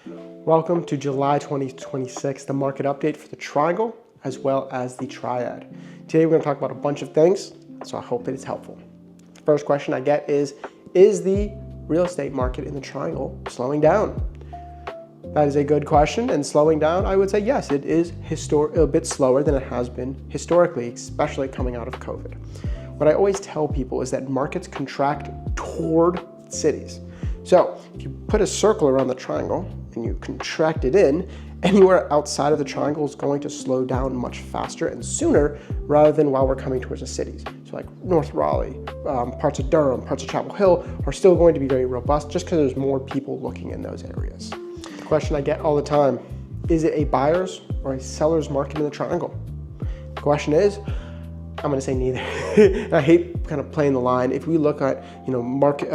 Welcome to July 2026, the market update for the Triangle as well as the Triad. Today we're going to talk about a bunch of things, so I hope it is helpful. The first question I get is the real estate market in the Triangle slowing down? That is a good question, and slowing down, I would say yes, it is a bit slower than it has been historically, especially coming out of COVID. What I always tell people is that markets contract toward cities. So if you put a circle around the Triangle and you contract it in, anywhere outside of the Triangle is going to slow down much faster and sooner rather than while we're coming towards the cities. So like North Raleigh, parts of Durham, parts of Chapel Hill are still going to be very robust just because there's more people looking in those areas. The question I get all the time, is it a buyer's or a seller's market in the Triangle? The question is, I'm going to say neither. I hate kind of playing the line. If we look at, market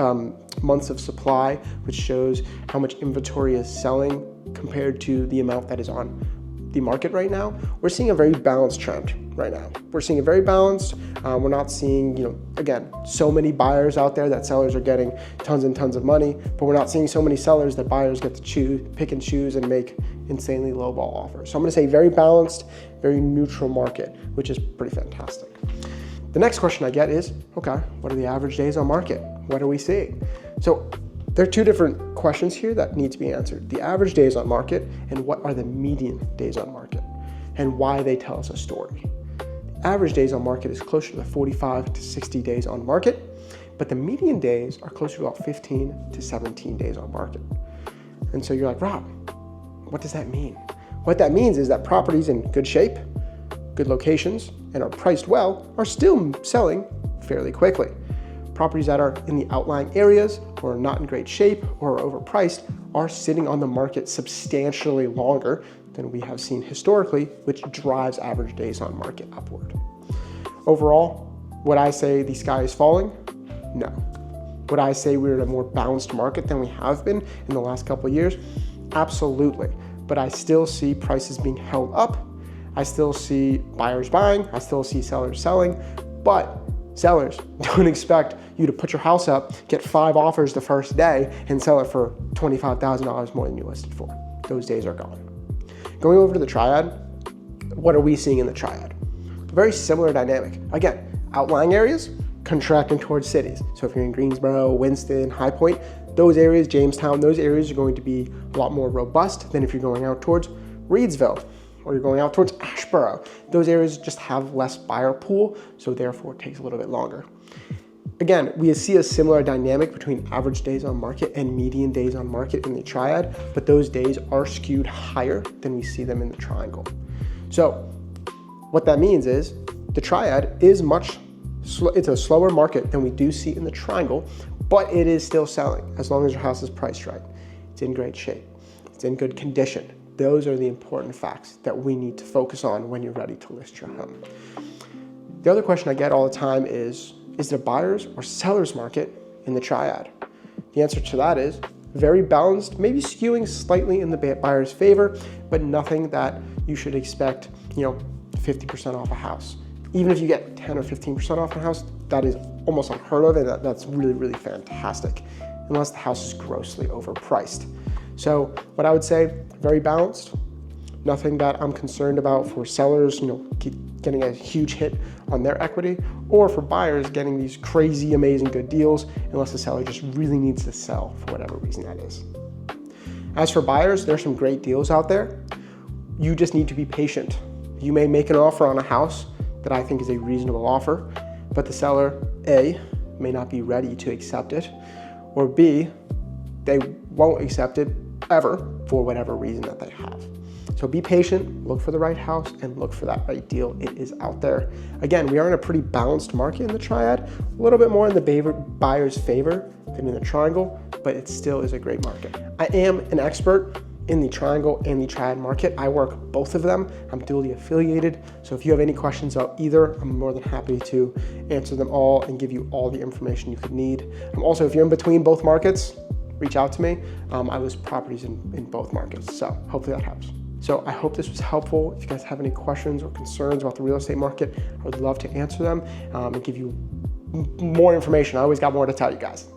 months of supply, which shows how much inventory is selling compared to the amount that is on the market right now, we're seeing a very balanced trend right now. We're seeing it very balanced. We're not seeing, again, so many buyers out there that sellers are getting tons and tons of money, but we're not seeing so many sellers that buyers get to pick and choose and make insanely lowball offers. So I'm going to say very balanced, very neutral market, which is pretty fantastic. The next question I get is, okay, what are the average days on market? What are we seeing? So there are two different questions here that need to be answered. The average days on market and what are the median days on market and why they tell us a story. The average days on market is closer to the 45 to 60 days on market, but the median days are closer to about 15 to 17 days on market. And so you're like, Rob, what does that mean? What that means is that properties in good shape, good locations, and are priced well are still selling fairly quickly. Properties that are in the outlying areas or are not in great shape or are overpriced are sitting on the market substantially longer than we have seen historically, which drives average days on market upward. Overall, would I say the sky is falling? No. Would I say we're in a more balanced market than we have been in the last couple of years? Absolutely. But I still see prices being held up. I still see buyers buying. I still see sellers selling. But sellers, don't expect you to put your house up, get 5 offers the first day, and sell it for $25,000 more than you listed for. Those days are gone. Going over to the Triad, what are we seeing in the Triad? A very similar dynamic. Again, outlying areas, contracting towards cities. So if you're in Greensboro, Winston, High Point, those areas, Jamestown, those areas are going to be a lot more robust than if you're going out towards Reidsville or you're going out towards Asheboro. Those areas just have less buyer pool, so therefore it takes a little bit longer. Again, we see a similar dynamic between average days on market and median days on market in the Triad, but those days are skewed higher than we see them in the Triangle. So what that means is the Triad is it's a slower market than we do see in the Triangle, but it is still selling as long as your house is priced right. It's in great shape. It's in good condition. Those are the important facts that we need to focus on when you're ready to list your home. The other question I get all the time is it a buyer's or seller's market in the Triad? The answer to that is very balanced, maybe skewing slightly in the buyer's favor, but nothing that you should expect, 50% off a house. Even if you get 10 or 15% off a house, that is almost unheard of, and that's really, really fantastic, unless the house is grossly overpriced. So what I would say, very balanced, nothing that I'm concerned about for sellers, getting a huge hit on their equity, or for buyers getting these crazy, amazing good deals, unless the seller just really needs to sell for whatever reason that is. As for buyers, there's some great deals out there. You just need to be patient. You may make an offer on a house that I think is a reasonable offer, but the seller, A, may not be ready to accept it, or B, they won't accept it ever for whatever reason that they have. So be patient, look for the right house, and look for that right deal. It is out there. Again, we are in a pretty balanced market in the Triad, a little bit more in the buyer's favor than in the Triangle, but it still is a great market. I am an expert in the Triangle and the Triad market. I work both of them. I'm dually affiliated. So if you have any questions about either, I'm more than happy to answer them all and give you all the information you could need. Also, if you're in between both markets, reach out to me. I list properties in both markets. So hopefully that helps. So I hope this was helpful. If you guys have any questions or concerns about the real estate market, I would love to answer them and give you more information. I always got more to tell you guys.